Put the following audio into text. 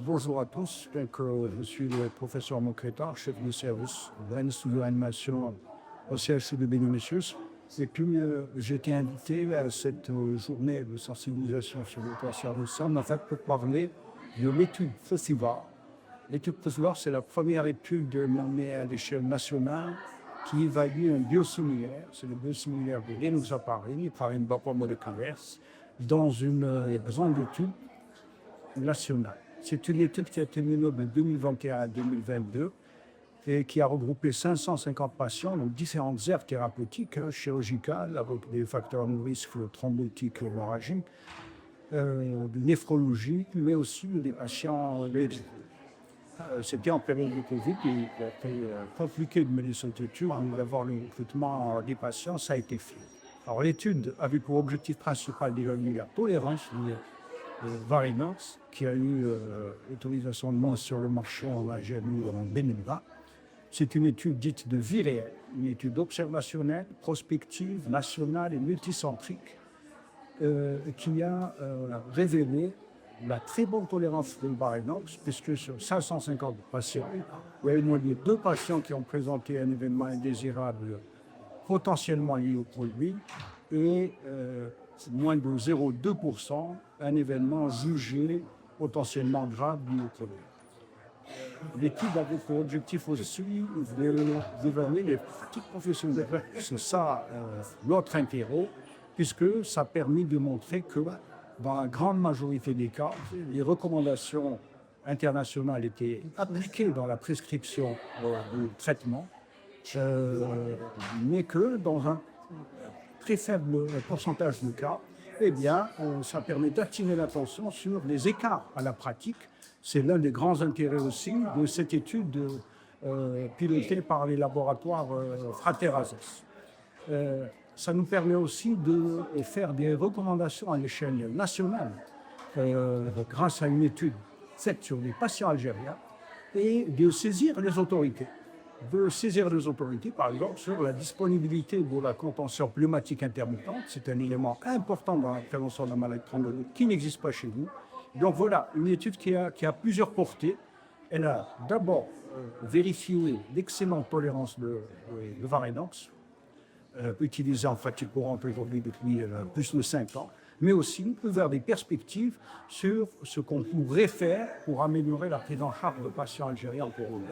Bonjour à tous. Je suis le professeur Mokretar, chef de service de l'animation au CHU de Bénémessius. Et puis, j'ai été invité à cette journée de sensibilisation sur le cancer du sein, en fait, pour parler de l'étude Festival. L'étude Festival, c'est la première étude menée à l'échelle nationale qui évalue un biosimilaire. C'est le biosimilaire de l'Enoxaparine, par une vapeur moléculaire, dans une grande étude nationale. C'est une étude qui a été menée de 2021 à 2022 et qui a regroupé 550 patients dans différentes aires thérapeutiques, chirurgicales, avec des facteurs de risque thrombotiques et hémorragiques, de néphrologie, mais aussi des patients léger. C'était en période de Covid, il a été compliqué de mener cette étude, d'avoir le recrutement des patients, ça a été fait. Alors l'étude avait pour objectif principal d'évaluer la tolérance Varinox, qui a eu l'autorisation de mise sur le marché en 2020. C'est une étude dite de vie réelle, une étude observationnelle, prospective, nationale et multicentrique, qui a révélé la très bonne tolérance de Varinox, puisque sur 550 patients, il y a eu moins de 2 patients qui ont présenté un événement indésirable potentiellement lié au produit, et moins de 0,2%, un événement jugé potentiellement grave lié au produit. L'étude avait pour objectif aussi d'évaluer les pratiques professionnelles. C'est ça l'autre intérêt, puisque ça a permis de montrer que dans la grande majorité des cas, les recommandations internationales étaient appliquées dans la prescription du traitement, mais que dans un très faible pourcentage de cas, ça permet d'attirer l'attention sur les écarts à la pratique. C'est l'un des grands intérêts aussi de cette étude pilotée par les laboratoires Fraterases. Ça nous permet aussi de faire des recommandations à l'échelle nationale grâce à une étude faite sur les patients algériens et de saisir les autorités. Par exemple, sur la disponibilité de la contention pneumatique intermittente. C'est un élément important dans la prévention de la maladie chronique qui n'existe pas chez nous. Donc voilà, une étude qui a plusieurs portées. Elle a d'abord vérifié l'excellente tolérance de Varinox, utilisée en pratique courante aujourd'hui depuis plus de 5 ans, mais aussi ouvert des perspectives sur ce qu'on pourrait faire pour améliorer la prise en charge de patients algériens en période.